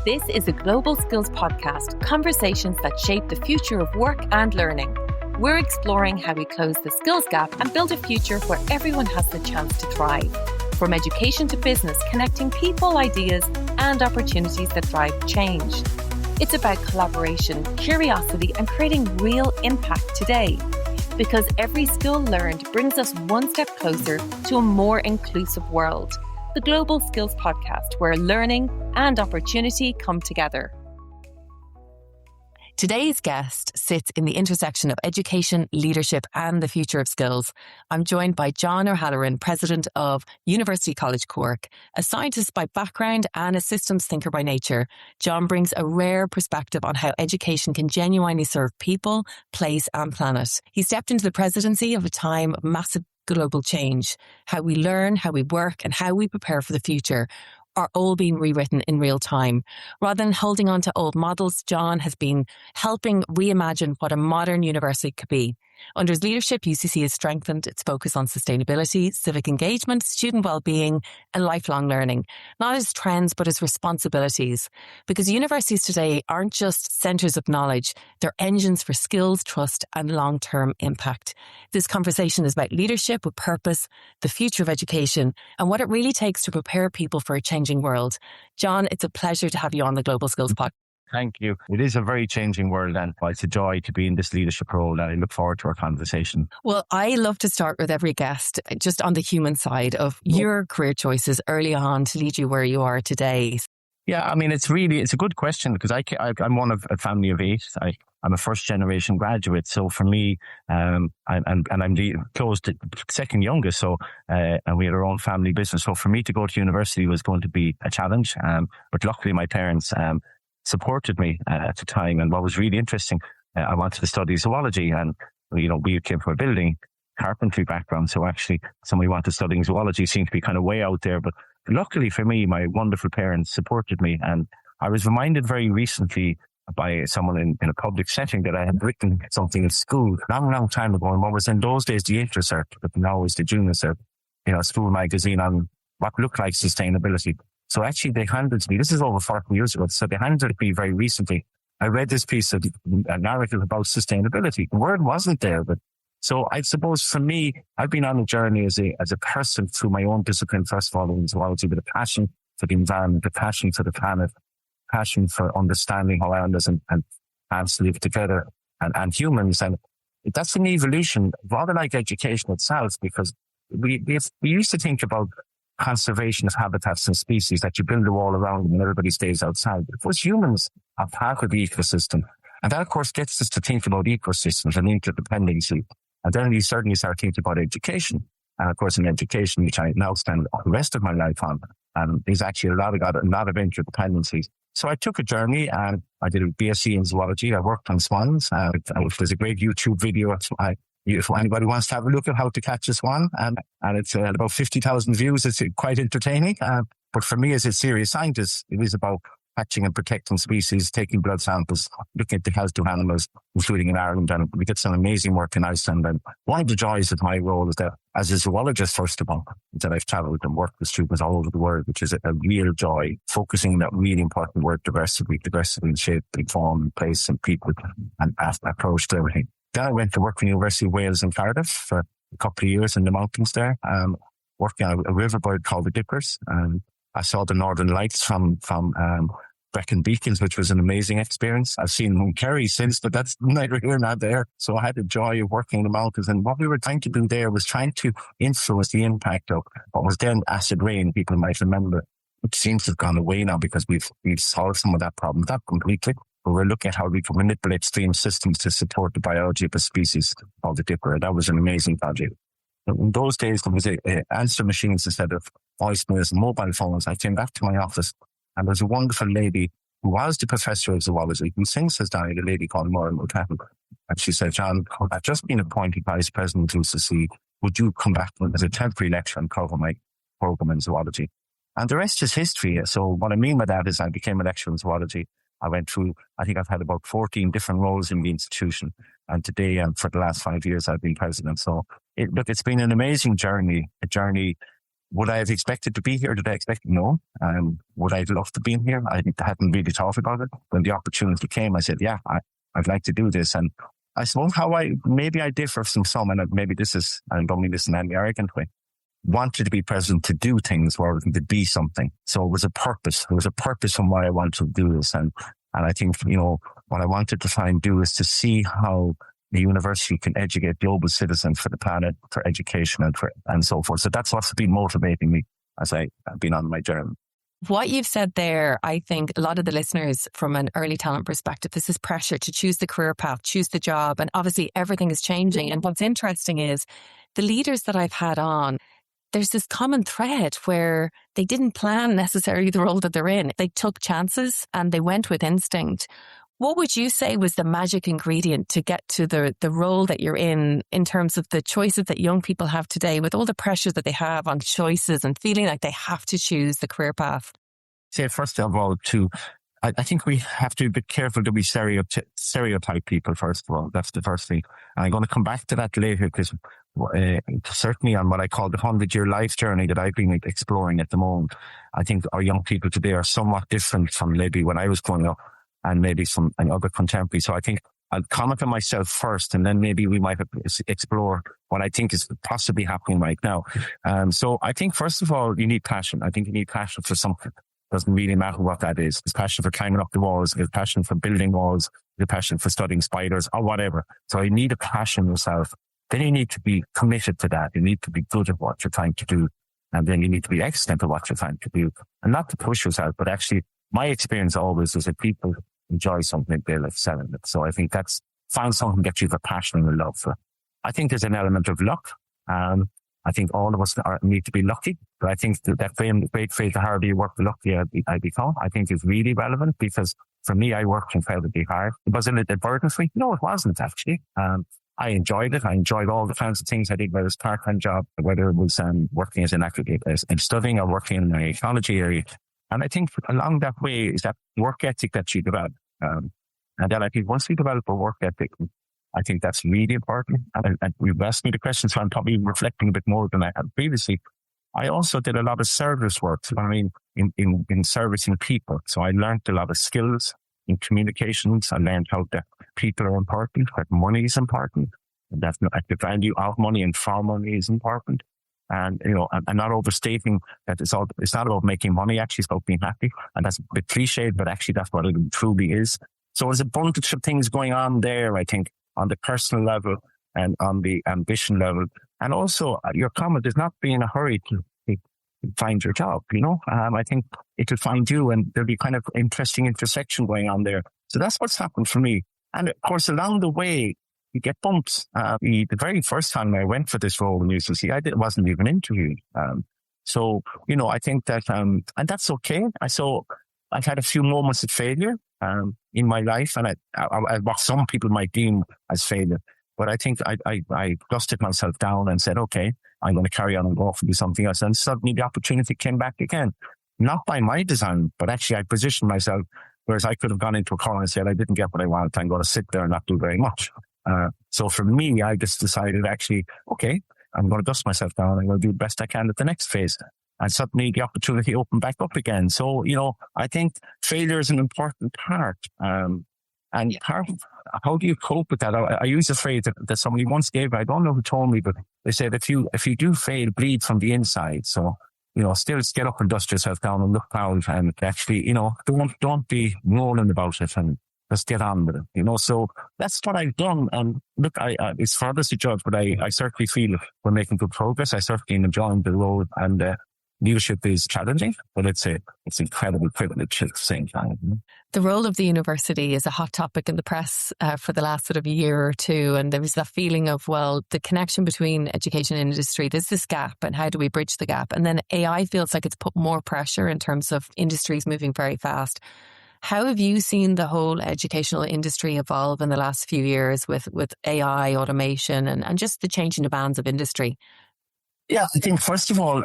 This is a Global Skills podcast, conversations that shape the future of work and learning. We're exploring how we close the skills gap and build a future where everyone has the chance to thrive. From education to business, connecting people, ideas, and opportunities that drive change. It's about collaboration, curiosity, and creating real impact today. Because every skill learned brings us one step closer to a more inclusive world. The Global Skills Podcast, where learning and opportunity come together. Today's guest sits in the intersection of education, leadership, and the future of skills. I'm joined by John O'Halloran, president of University College Cork, a scientist by background and a systems thinker by nature. John brings a rare perspective on how education can genuinely serve people, place, and planet. He stepped into the presidency of a time of massive global change. How we learn, how we work, and how we prepare for the future are all being rewritten in real time. Rather than holding on to old models, John has been helping reimagine what a modern university could be. Under his leadership, UCC has strengthened its focus on sustainability, civic engagement, student well-being, and lifelong learning, not as trends, but as responsibilities. Because universities today aren't just centres of knowledge, they're engines for skills, trust, and long-term impact. This conversation is about leadership with purpose, the future of education, and what it really takes to prepare people for a changing world. John, it's a pleasure to have you on the Global Skills Podcast. Thank you. It is a very changing world, and it's a joy to be in this leadership role, and I look forward to our conversation. Well, I love to start with every guest just on the human side of your career choices early on to lead you where you are today. Yeah, I mean, it's a good question because I'm one of a family of 8. I'm a first generation graduate. So for me, and I'm the close to second youngest. So, and we had our own family business. So for me to go to university was going to be a challenge. But luckily my parents, supported me at the time. And what was really interesting, I wanted to study zoology, and we came from a building carpentry background. So actually somebody wanted studying zoology seemed to be kind of way out there. But luckily for me, my wonderful parents supported me. And I was reminded very recently by someone in a public setting that I had written something at school long time ago. And what was in those days the intercert, but now is the junior cert, school magazine on what looked like sustainability. So actually they handed me, this is over 40 years ago, so they handed it me very recently. I read this piece of a narrative about sustainability. The word wasn't there, but so I suppose for me, I've been on a journey as a person through my own discipline, first of all in zoology, with a passion for the environment, a passion for the planet, passion for understanding how animals and plants live together and humans. And that's an evolution, rather like education itself, because we used to think about conservation of habitats and species, that you build a wall around them and everybody stays outside. But of course, humans are part of the ecosystem. And that, of course, gets us to think about ecosystems and interdependency. And then we certainly start thinking about education. And of course, in education, which I now spend the rest of my life on, there's actually a lot of interdependencies. So I took a journey and I did a BSc in zoology. I worked on swans. There's a great YouTube video. If anybody wants to have a look at how to catch a swan, and it's about 50,000 views, it's quite entertaining. But for me as a serious scientist, it is about catching and protecting species, taking blood samples, looking at the health of animals, including in Ireland. And we did some amazing work in Iceland. And one of the joys of my role is that as a zoologist, first of all, that I've travelled and worked with students all over the world, which is a real joy, focusing on that really important word, diversity in shape, in form, and place, and people, and approach to everything. Then I went to work for the University of Wales in Cardiff for a couple of years in the mountains there, working on a riverbed called the Dippers. I saw the Northern Lights from Brecon Beacons, which was an amazing experience. I've seen them in Kerry since, but that's neither here nor there. So I had the joy of working in the mountains. And what we were trying to do there was trying to influence the impact of what was then acid rain, people might remember, which seems to have gone away now because we've solved some of that problem, not completely. But we're looking at how we can manipulate stream systems to support the biology of a species called the dipper. That was an amazing project. In those days, there was answer machines instead of voicemails and mobile phones. I came back to my office and there was a wonderful lady who was the professor of zoology, who since has died, a lady called Maureen O'Tahan. And she said, John, I've just been appointed vice president of UCC. Would you come back as a temporary lecturer and cover my program in zoology? And the rest is history. So what I mean by that is I became a lecturer in zoology. I went through, I think I've had about 14 different roles in the institution. And today, for the last 5 years, I've been president. So it's been an amazing journey, a journey Would I have expected to be here? Did I expect? No. Would I have loved to be in here? I hadn't really thought about it. When the opportunity came, I said, yeah, I'd like to do this. And I suppose maybe I differ from some, and maybe I don't mean this in any arrogant way, wanted to be president to do things rather than to be something. So it was a purpose. There was a purpose on why I wanted to do this. And I think, what I wanted to try and do is to see how the university can educate global citizens for the planet, for education and so forth. So that's what's been motivating me as I've been on my journey. What you've said there, I think a lot of the listeners from an early talent perspective, this is pressure to choose the career path, choose the job. And obviously everything is changing. And what's interesting is the leaders that I've had on, there's this common thread where they didn't plan necessarily the role that they're in. They took chances and they went with instinct. What would you say was the magic ingredient to get to the role that you're in terms of the choices that young people have today with all the pressure that they have on choices and feeling like they have to choose the career path? Say, first of all, I think we have to be careful that we stereotype people, first of all. That's the first thing. And I'm going to come back to that later because certainly on what I call the 100-year life journey that I've been exploring at the moment, I think our young people today are somewhat different from maybe when I was growing up and maybe some other contemporaries. So I think I'll comment on myself first and then maybe we might explore what I think is possibly happening right now. So I think, first of all, you need passion. I think you need passion for something. Doesn't really matter what that is. There's passion for climbing up the walls. There's passion for building walls. There's passion for studying spiders or whatever. So you need a passion yourself. Then you need to be committed to that. You need to be good at what you're trying to do. And then you need to be excellent at what you're trying to do. And not to push yourself, but actually my experience always is that people enjoy something, they like selling it. So I think find something that you have a passion and a love for. I think there's an element of luck. I think all of us need to be lucky, but I think that great phrase, the harder you work, the luckier I become, I think is really relevant because for me, I worked incredibly hard. Was it a burden for me? No, it wasn't actually. I enjoyed it. I enjoyed all the kinds of things I did, whether it was part-time job, whether it was working as an academic, in studying or working in the ecology area. And I think along that way is that work ethic that you develop. And then I think once you develop a work ethic, I think that's really important. And you've asked me the question, so I'm probably reflecting a bit more than I had previously. I also did a lot of service work. I mean, in servicing people. So I learned a lot of skills in communications. I learned how that people are important, that money is important, and that the value of money and for money is important. And, I'm not overstating that it's not about making money, actually, it's about being happy. And that's a bit cliched, but actually that's what it truly is. So there's a bunch of things going on there, I think, on the personal level and on the ambition level. And also your comment is not be in a hurry to find your job, I think it will find you and there'll be kind of interesting intersection going on there. So that's what's happened for me. And of course, along the way, you get bumps. The very first time I went for this role in UCC, wasn't even interviewed. So, I think that, and that's okay. I've had a few moments of failure in my life, and what some people might deem as failure. But I think I dusted myself down and said, okay, I'm going to carry on and go off and do something else. And suddenly the opportunity came back again. Not by my design, but actually I positioned myself, whereas I could have gone into a corner and said, I didn't get what I wanted. I'm going to sit there and not do very much. So for me, I just decided actually, okay, I'm going to dust myself down. I'm going to do the best I can at the next phase. And suddenly the opportunity opened back up again. So, I think failure is an important part. How do you cope with that? I use a phrase that somebody once gave, I don't know who told me, but they said, if you do fail, bleed from the inside. So, still get up and dust yourself down and look proud and actually, don't be rolling about it and just get on with it, So that's what I've done. And look, it's for others to judge, but I certainly feel we're making good progress. I certainly am enjoying the role, and leadership is challenging, but it's incredible privilege at the same time. The role of the university is a hot topic in the press for the last sort of year or two. And there was that feeling of, well, the connection between education and industry, there's this gap and how do we bridge the gap? And then AI feels like it's put more pressure in terms of industries moving very fast. How have you seen the whole educational industry evolve in the last few years with AI, automation, and just the changing demands of industry? Yeah, I think first of all,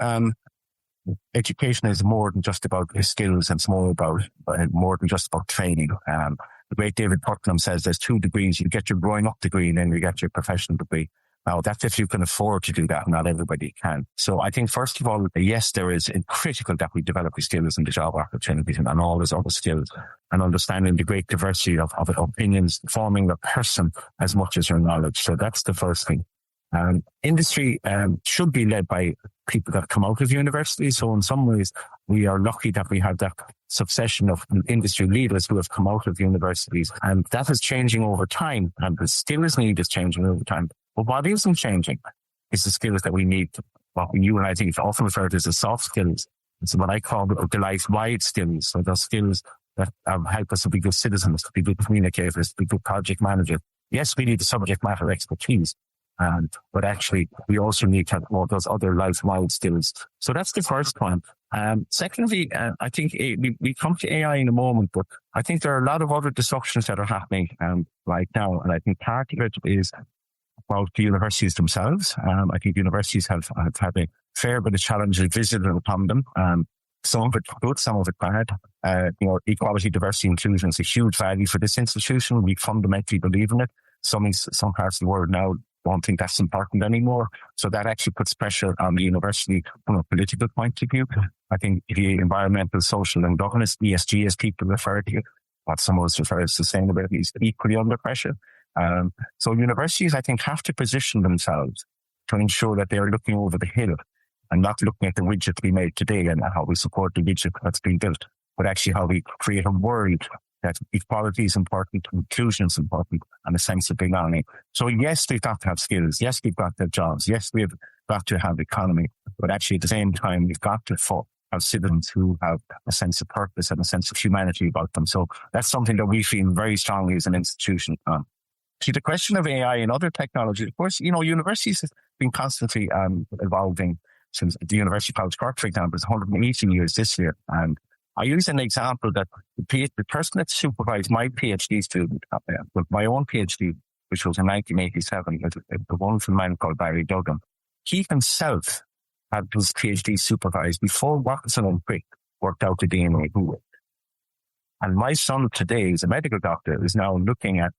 education is more than just about skills, and it's more than just about training. The great David Putnam says there's 2 degrees. You get your growing up degree and then you get your professional degree. Now, that's if you can afford to do that. Not everybody can. So I think, first of all, yes, there is critical that we develop the skills and the job opportunities and all those other skills, and understanding the great diversity of opinions, forming the person as much as your knowledge. So that's the first thing. Industry should be led by people that come out of university. So in some ways, we are lucky that we have that succession of industry leaders who have come out of universities. And that is changing over time. And the skills need is changing over time. But what isn't changing is the skills that we need, what you and I think often referred to as the soft skills. It's what I call the life-wide skills. So those skills that help us to be good citizens, to be good communicators, to be good project managers. Yes, we need the subject matter expertise. But actually, we also need to have all those other life-wide skills. So that's the first one. Secondly, I think we come to AI in a moment, but I think there are a lot of other disruptions that are happening right now. And I think part of it is about the universities themselves. I think universities have had a fair bit of challenges visited upon them. Some of it good, some of it bad. Equality, diversity, inclusion is a huge value for this institution. We fundamentally believe in it. Some parts of the world now don't think that's important anymore. So that actually puts pressure on the university from a political point of view. I think the environmental, social and governance, ESG, as people refer to, what some of us refer to as sustainability, is equally under pressure. So universities, I think, have to position themselves to ensure that they are looking over the hill and not looking at the widget we made today and how we support the widget that's being built, but actually how we create a world that equality is important, inclusion is important, and a sense of belonging. So yes, we've got to have skills. Yes, we've got to have jobs. Yes, we've got to have economy. But actually, at the same time, we've got to have citizens who have a sense of purpose and a sense of humanity about them. So that's something that we feel very strongly as an institution. See, the question of AI and other technologies, of course, universities have been constantly evolving since the University College Cork, for example, is 118 years this year. And I use an example that the person that supervised my PhD student, my own PhD, which was in 1987, a wonderful man called Barry Duggan, he himself had his PhD supervised before Watson and Crick worked out the DNA who. And my son today is a medical doctor, is now looking at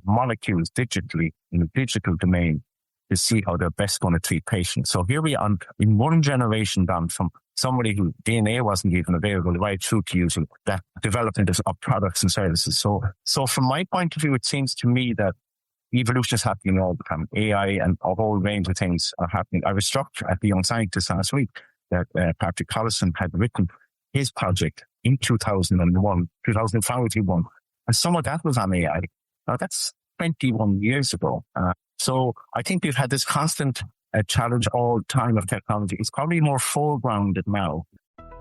molecules digitally in a digital domain to see how they're best going to treat patients. So here we are in one generation down from somebody who DNA wasn't even available right through to using that development of products and services. So from my point of view, it seems to me that evolution is happening all the time. AI and a whole range of things are happening. I was struck at the Young Scientist last week that Patrick Collison had written his project in 2001, and some of that was on AI. Now that's 21 years ago. So I think we've had this constant challenge all the time of technology. It's probably more foregrounded now.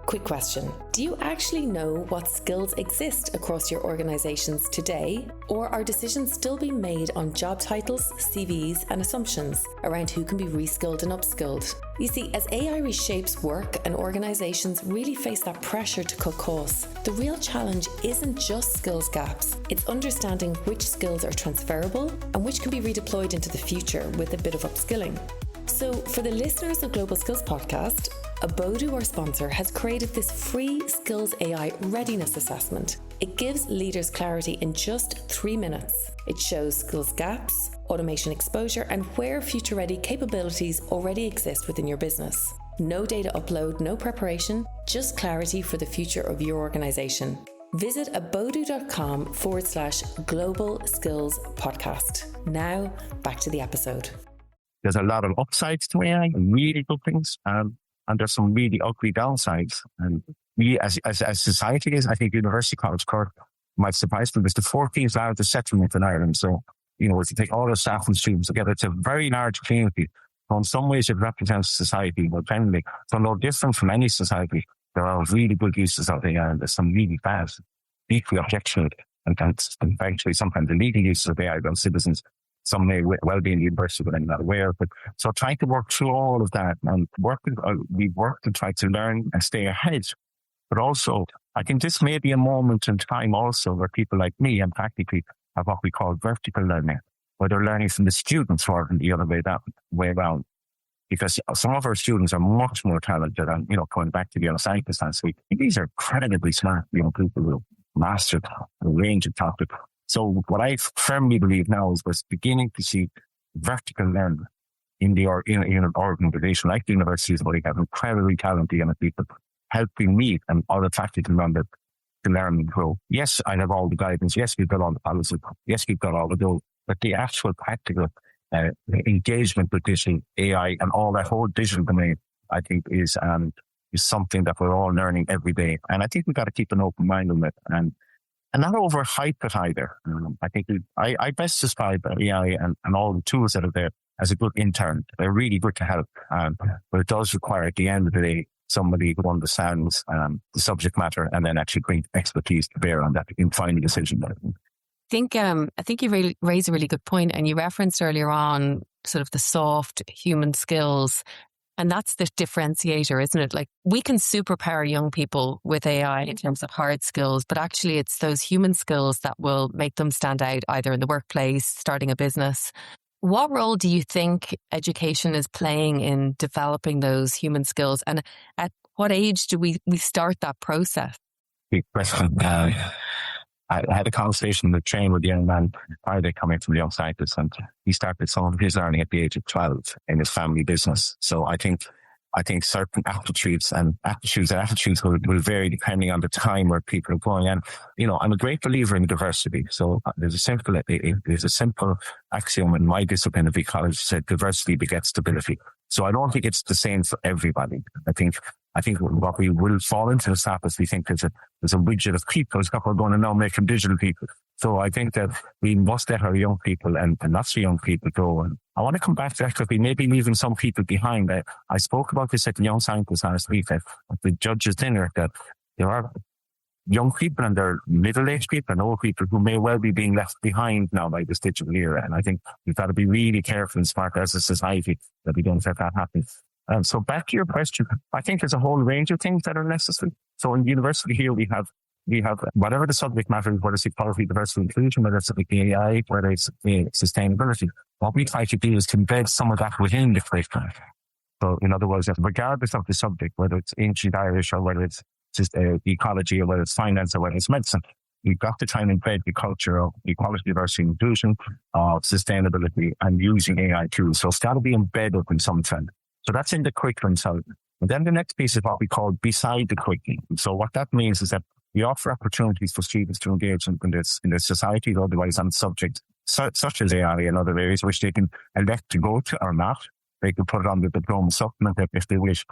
Quick question. Do you actually know what skills exist across your organizations today? Or are decisions still being made on job titles, CVs, and assumptions around who can be reskilled and upskilled? You see, as AI reshapes work and organizations really face that pressure to cut costs, the real challenge isn't just skills gaps. It's understanding which skills are transferable and which can be redeployed into the future with a bit of upskilling. So for the listeners of Global Skills Podcast, Abodu, our sponsor, has created this free Skills AI readiness assessment. It gives leaders clarity in just 3 minutes. It shows skills gaps, automation exposure, and where future-ready capabilities already exist within your business. No data upload, no preparation, just clarity for the future of your organization. Visit abodu.com/global skills podcast. Now, back to the episode. There's a lot of upsides to AI, really good things, and there's some really ugly downsides. And we, as society is, I think University College Cork might surprise me, it's the 14th largest settlement in Ireland. So, if you take all the staff and students together, it's a very large community. So in some ways, it represents society, but generally, so no different from any society. There are really good uses of AI, and there's some really bad, deeply objectionable, and eventually sometimes illegal uses of AI by citizens. Some may well be in the university, but I'm not aware of it. So trying to work through all of that and we work to try to learn and stay ahead. But also, I think this may be a moment in time also where people like me and practically have what we call vertical learning, where they're learning from the students rather than the other way around. Because some of our students are much more talented and, going back to the Young Scientist last week, these are incredibly smart, people who mastered a range of topics. So what I firmly believe now is we're beginning to see vertical learning in an organization like the universities, where you have incredibly talented young people helping me and other faculty members to learn and grow. Yes, I have all the guidance. Yes, we've got all the policy. Yes, we've got all the goals. But the actual practical engagement with digital AI and all that whole digital domain, I think is something that we're all learning every day. And I think we've got to keep an open mind on it and not overhype it either. I think I best describe AI and all the tools that are there as a good intern. They're really good to help. But it does require, at the end of the day, somebody who understands the subject matter and then actually bring expertise to bear on that in final decision making. I think you really raised a really good point, and you referenced earlier on sort of the soft human skills, and that's the differentiator, isn't it? Like, we can superpower young people with AI in terms of hard skills, but actually it's those human skills that will make them stand out either in the workplace, starting a business. What role do you think education is playing in developing those human skills, and at what age do we start that process? Big question. I had a conversation with a young man Friday coming from the Young Scientist, and he started some of his learning at the age of 12 in his family business. So I think certain aptitudes will vary depending on the time where people are going. And, I'm a great believer in diversity. So there's a simple axiom in my discipline of ecology said diversity begets stability. So I don't think it's the same for everybody. I think what we will fall into the trap is we think there's a widget of people that we're going to now make them digital people. So I think that we must let our young people and not so young people go. And I want to come back to that because we may be leaving some people behind. I spoke about this at the Young Scientists last week at the judges' dinner, that there are young people and there are middle-aged people and old people who may well be being left behind now by this digital era. And I think we've got to be really careful and smart as a society that we don't let that happen. So back to your question, I think there's a whole range of things that are necessary. So in university here, we have whatever the subject matter is, whether it's equality, diversity, inclusion, whether it's AI, whether it's sustainability. What we try to do is to embed some of that within the curriculum. So in other words, regardless of the subject, whether it's ancient Irish or whether it's just ecology or whether it's finance or whether it's medicine, we've got to try and embed the culture of equality, diversity, inclusion, of sustainability, and using AI tools. So it's got to be embedded in some trend. So that's in the curriculum side. And then the next piece is what we call beside the curriculum. So what that means is that we offer opportunities for students to engage in the society, otherwise on subjects such as AI and other areas which they can elect to go to or not. They can put it on the diploma supplement if they wish.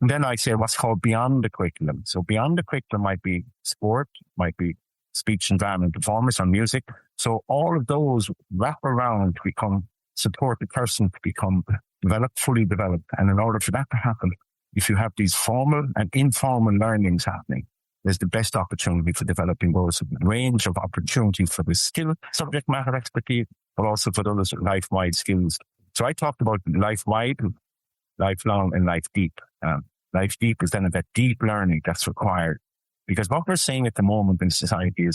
And then I say what's called beyond the curriculum. So beyond the curriculum might be sport, might be speech and drama and performance or music. So all of those wrap around to support the person to become fully developed. And in order for that to happen, if you have these formal and informal learnings happening, there's the best opportunity for developing those range of opportunities for the skill, subject matter expertise, but also for those life-wide skills. So I talked about life-wide, lifelong, and life deep. Life deep is then that deep learning that's required. Because what we're saying at the moment in society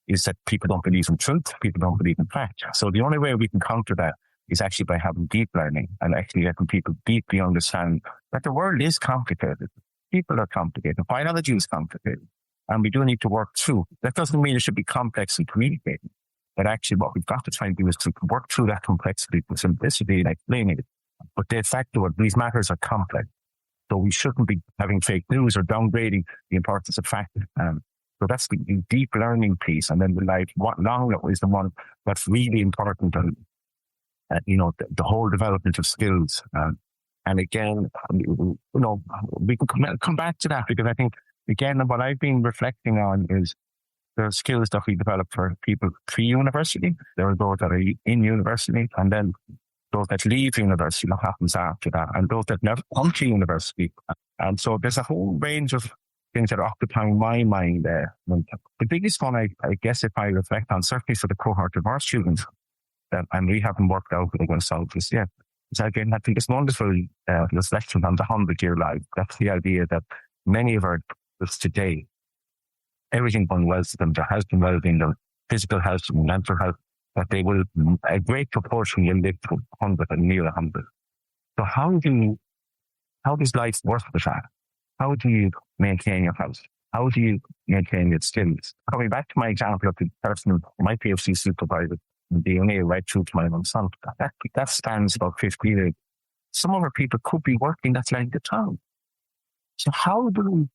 is that people don't believe in truth, people don't believe in fact. So the only way we can counter that is actually by having deep learning and actually letting people deeply understand that the world is complicated. People are complicated. Biology is complicated. And we do need to work through. That doesn't mean it should be complex and communicated. But actually what we've got to try and do is to work through that complexity with simplicity and explaining it. But de facto, these matters are complex. So we shouldn't be having fake news or downgrading the importance of fact. So that's the deep learning piece. And then the lifelong is the one that's really important. And, the whole development of skills. And again, we can come back to that because I think, again, what I've been reflecting on is the skills that we develop for people pre-university. There are those that are in university, and then those that leave university, what happens after that, and those that never come to university. And so there's a whole range of things that are occupying my mind there. And the biggest one, I guess, if I reflect on, certainly for the cohort of our students, and we haven't worked out what we're going to solve this yet, is again, I think it's wonderful reflection on the 100-year life. That's the idea that many of our youths today, everything going well to them, their health and well-being, their physical health and mental health, that they will, a great proportion will live to 100 and near 100. So how does life work with that? How do you maintain your health? How do you maintain your skills? Coming back to my example of the person, my PhD supervisor, DNA right through to my own son. That spans about 50 years. Some other people could be working that length of time. So how do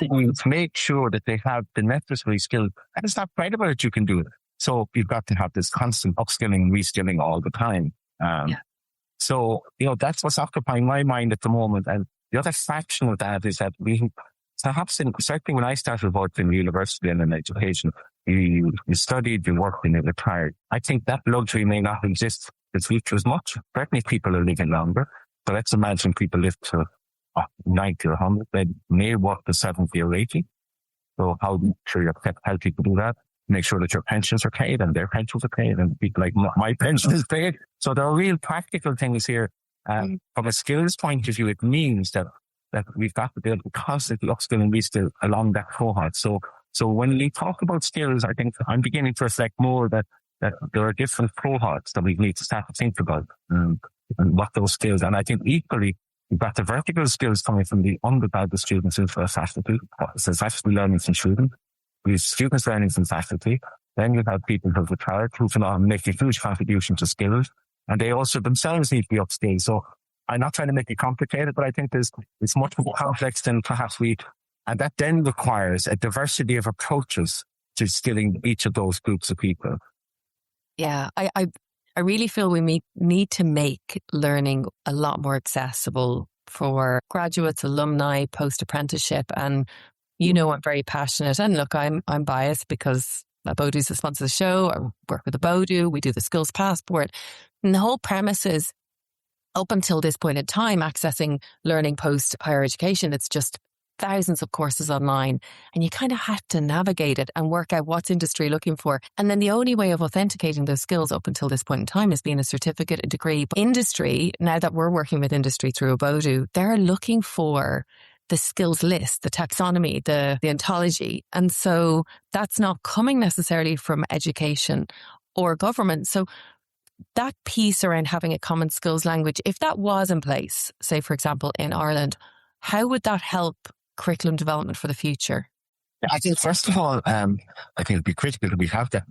we make sure that they have the necessary skill? And it's not right about it, you can do it. So you've got to have this constant upskilling, reskilling all the time. So, that's what's occupying my mind at the moment. And the other fraction of that is that perhaps certainly when I started working in university and in education, you studied, you worked, and you retired. I think that luxury may not exist in the future as much. Certainly people are living longer. So let's imagine people live to 90 or 100. They may work to 70 or 80. So how do you make sure you're healthy to do that? Make sure that your pensions are paid and their pensions are paid and people like my pension is paid. So there are real practical things here. From a skills point of view, it means that we've got to be able to constantly upskill and reskill along that cohort. So when we talk about skills, I think I'm beginning to reflect more that there are different cohorts that we need to start to think about and what those skills. And I think equally, we've got the vertical skills coming from the undergraduate students into a faculty. So faculty learning from students. We have students learning from faculty. Then you have people who have retired, who can make a huge contribution to skills. And they also themselves need to be upskilled. So I'm not trying to make it complicated, but I think it's much more complex than perhaps and that then requires a diversity of approaches to skilling each of those groups of people. Yeah, I really feel we need to make learning a lot more accessible for graduates, alumni, post-apprenticeship. And, I'm very passionate. And look, I'm biased because Bodu's the sponsor of the show. I work with the Bodu. We do the skills passport. And the whole premise is, up until this point in time, accessing learning post higher education, it's just thousands of courses online, and you kind of have to navigate it and work out what's industry looking for. And then the only way of authenticating those skills up until this point in time is being a certificate, a degree. But industry, now that we're working with industry through a Bodu, they're looking for the skills list, the taxonomy, the ontology. And so that's not coming necessarily from education or government. So that piece around having a common skills language, if that was in place, say, for example, in Ireland, how would that help curriculum development for the future? I think, first of all, I think it'd be critical that we have that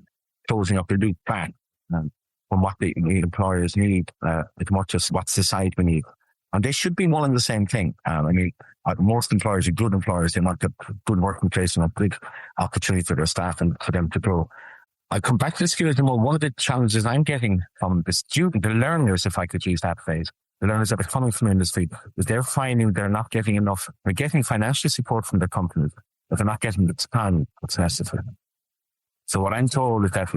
closing up the loop plan from what the employers need as much as what society need. And they should be one and the same thing. Most employers are good employers. They want a good working place and a big opportunity for their staff and for them to grow. I come back to the skills more. One of the challenges I'm getting from the learners, if I could use that phrase, the learners that are coming from industry, is they're finding they're not getting enough. They're getting financial support from their companies, but they're not getting the time that's necessary. So what I'm told is that,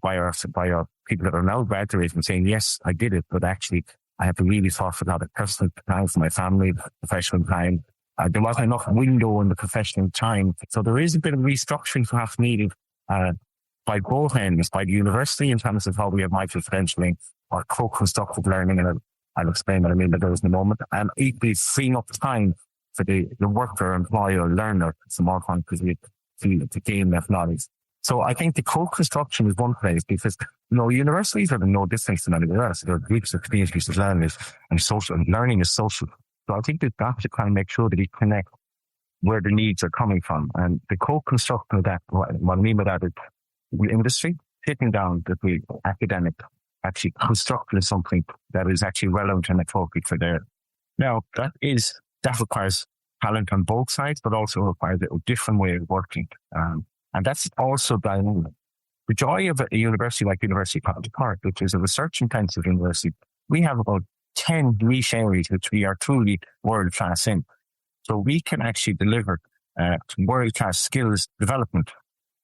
by our people that are now graduating saying, yes, I did it, but actually I have to really thought for a lot of personal time for my family, professional time. There wasn't enough window in the professional time. So there is a bit of restructuring perhaps needed by both ends, by the university in terms of how we have micro-credentialing or co-constructive learning, and I'll explain what I mean by those in a moment, and equally freeing up time for the worker, employer, learner, some more fun because we feel to gain that knowledge. So I think the co-construction is one place because, universities are no different than anywhere else. There are groups of communities of learners and social, and learning is social. So I think we've got to kind of make sure that we connect where the needs are coming from. And the co-construction of that, what I mean by that is the industry sitting down that we academic actually constructing something that is actually relevant and appropriate for there. Now, that requires talent on both sides, but also requires a different way of working. And that's also dynamic. The joy of a university like University College Cork, which is a research-intensive university, we have about 10 niche areas which we are truly world-class in. So we can actually deliver world-class skills development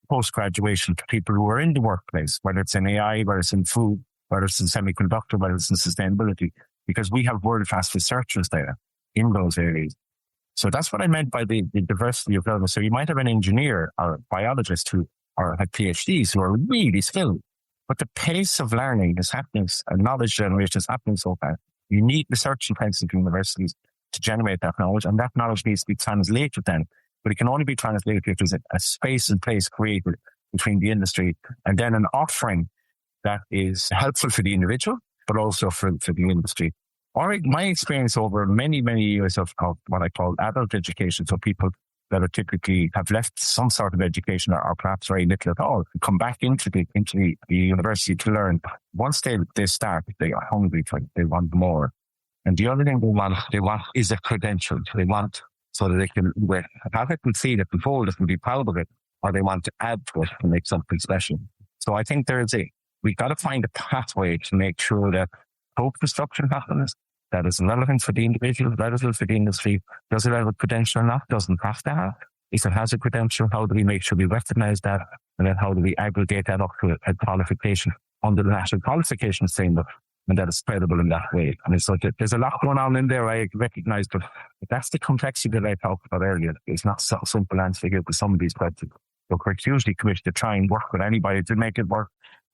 post-graduation to people who are in the workplace, whether it's in AI, whether it's in food, whether it's in semiconductor, whether it's in sustainability, because we have world-class researchers there in those areas. So that's what I meant by the diversity of learners. So you might have an engineer or a biologist who or have PhDs who are really skilled, but the pace of learning is happening, and knowledge generation is happening so fast. You need research-intensive universities to generate that knowledge, and that knowledge needs to be translated then. But it can only be translated if there's a space and place created between the industry and then an offering that is helpful for the individual, but also for the industry. Or my experience over many, many years of what I call adult education, so people that are typically have left some sort of education or perhaps very little at all, come back into the university to learn. Once they start, they are hungry for it. They want more. And the other thing they want is a credential. They want so that they can have it and see it and hold it and be proud of it, or they want to add to it and make something special. So I think we got to find a pathway to make sure that co-construction happens, that is relevant for the individual, relevant for the industry. Does it have a credential or not? Doesn't have to have. If it has a credential, how do we make sure we recognize that? And then how do we aggregate that up to a qualification under the national qualifications framework? And that is credible in that way. And it's like there's a lot going on in there, I recognize, but that's the complexity that I talked about earlier. It's not so simple answer here with some of these questions. So we're hugely committed to try and work with anybody to make it work.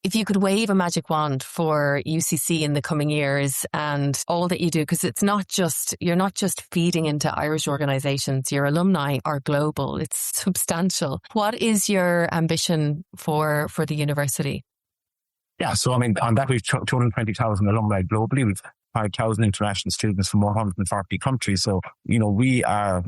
If you could wave a magic wand for UCC in the coming years and all that you do, because you're not just feeding into Irish organisations, your alumni are global, it's substantial. What is your ambition for the university? Yeah, so I mean, on that we've 220,000 alumni globally. We've 5,000 international students from 140 countries. So, we are,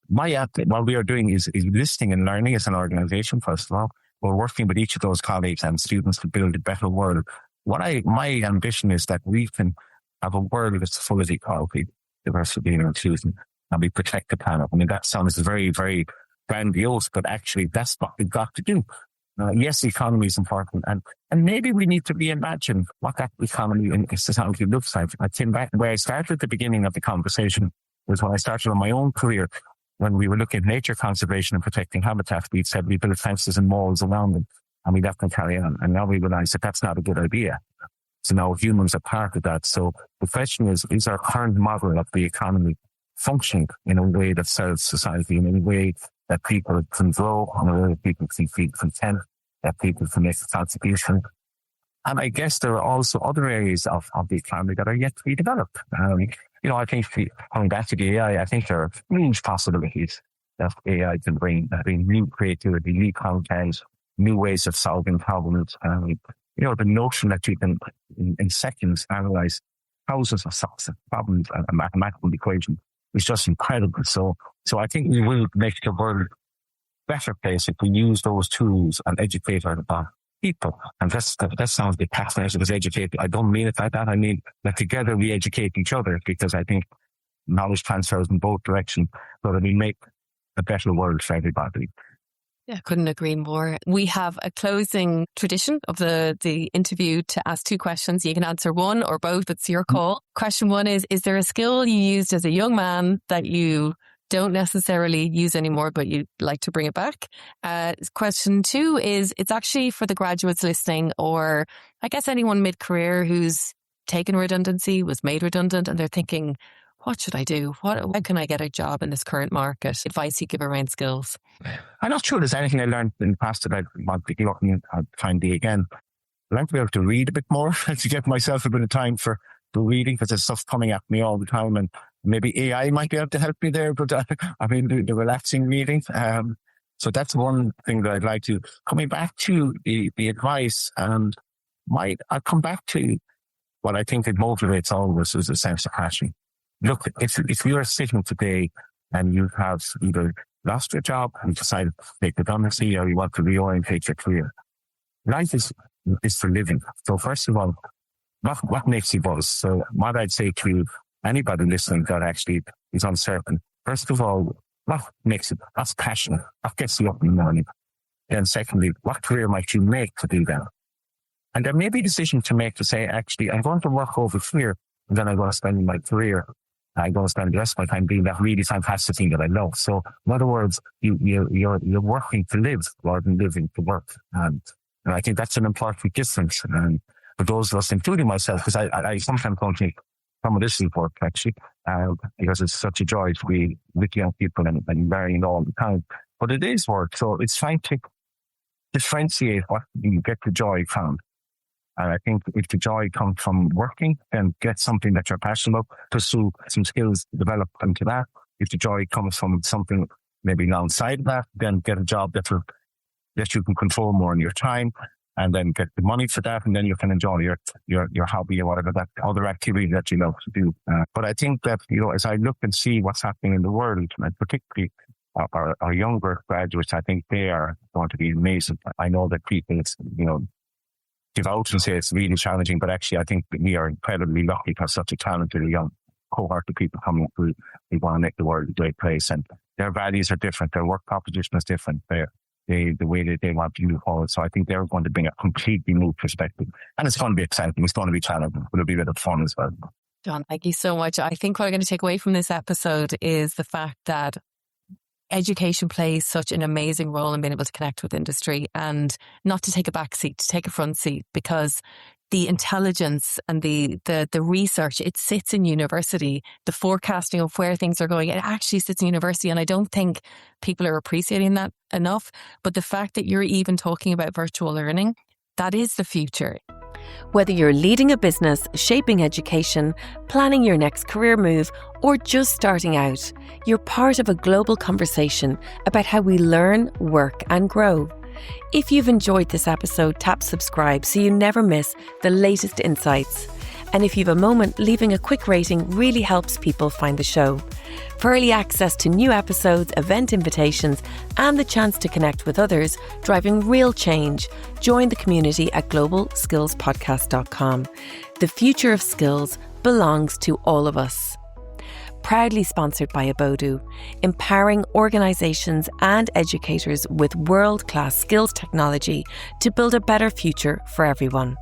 what we are doing is listening and learning as an organisation, first of all. We're working with each of those colleagues and students to build a better world. My ambition is that we can have a world that's full of equality, diversity and inclusion, and we protect the planet. I mean, that sounds very, very grandiose, but actually that's what we've got to do. Yes, the economy is important, and maybe we need to reimagine what that economy and society looks like. I came back where I started at the beginning of the conversation was when I started on my own career. When we were looking at nature conservation and protecting habitat, we said we build fences and walls around them, and we let them carry on. And now we realize that that's not a good idea. So now humans are part of that. So the question is our current model of the economy functioning in a way that serves society, in a way that people can grow, in a way that people can feel content, that people can make a contribution. And I guess there are also other areas of the economy that are yet to be developed. I think coming back to the AI, I think there are huge possibilities that AI can bring. New creativity, new content, new ways of solving problems. The notion that you can, in seconds, analyze thousands of problems and a mathematical equation is just incredible. So I think we will make the world a better place if we use those tools and educate our people. And that sounds a bit passionate as educate. I don't mean it like that. I mean that together we educate each other, because I think knowledge transfers in both directions so that we make a better world for everybody. Yeah, couldn't agree more. We have a closing tradition of the interview to ask two questions. You can answer one or both. It's your call. Question one is there a skill you used as a young man that you don't necessarily use anymore, but you'd like to bring it back? Question two is, it's actually for the graduates listening, or I guess anyone mid-career who's taken redundancy, was made redundant, and they're thinking, what should I do? How can I get a job in this current market? Advice you give around skills? I'm not sure there's anything I learned in the past that I want to be looking at trying to do again. I like to be able to read a bit more to get myself a bit of time for the reading, because there's stuff coming at me all the time, and maybe AI might be able to help me there, but the relaxing reading. So that's one thing that I'd like to. Coming back to the advice, and I'll come back to what I think it motivates all of us is a sense of passion. Look, if you're sitting today and you have either lost your job and decided to take redundancy, or you want to reorientate your career, life is for living. So first of all, what makes you buzz? So what I'd say to anybody listening that actually is uncertain, first of all, what makes it? That's passion. What gets you up in the morning? Then secondly, what career might you make to do that? And there may be a decision to make to say, actually, I'm going to work over here, and then I'm going to spend my career. I'm going to spend the rest of my time doing that really fantastic thing that I love. So in other words, you're working to live rather than living to work. And I think that's an important difference. And for those of us, including myself, because I sometimes don't think some of this is work, actually, because it's such a joy to be with young people and learning all the time. But it is work. So it's trying to differentiate what you get the joy from. And I think if the joy comes from working, then get something that you're passionate about, pursue some skills, develop into that. If the joy comes from something maybe alongside that, then get a job that you can control more in your time, and then get the money for that, and then you can enjoy your hobby or whatever, that other activity that you love to do. But I think that, as I look and see what's happening in the world, and particularly our younger graduates, I think they are going to be amazing. I know that people, give out and say it's really challenging, but actually I think we are incredibly lucky to have such a talented young cohort of people coming through. We want to make the world a great place, and their values are different. Their work proposition is different. The way that they want to move forward. So I think they're going to bring a completely new perspective, and it's going to be exciting. It's going to be challenging, but it'll be a bit of fun as well. John, thank you so much. I think what I'm going to take away from this episode is the fact that education plays such an amazing role in being able to connect with industry, and not to take a back seat, to take a front seat, because the intelligence and the research, it sits in university. The forecasting of where things are going, it actually sits in university. And I don't think people are appreciating that enough. But the fact that you're even talking about virtual learning, that is the future. Whether you're leading a business, shaping education, planning your next career move, or just starting out, you're part of a global conversation about how we learn, work, and grow. If you've enjoyed this episode, tap subscribe so you never miss the latest insights. And if you've a moment, leaving a quick rating really helps people find the show. For early access to new episodes, event invitations, and the chance to connect with others driving real change, join the community at globalskillspodcast.com. The future of skills belongs to all of us. Proudly sponsored by Abodu, empowering organisations and educators with world-class skills technology to build a better future for everyone.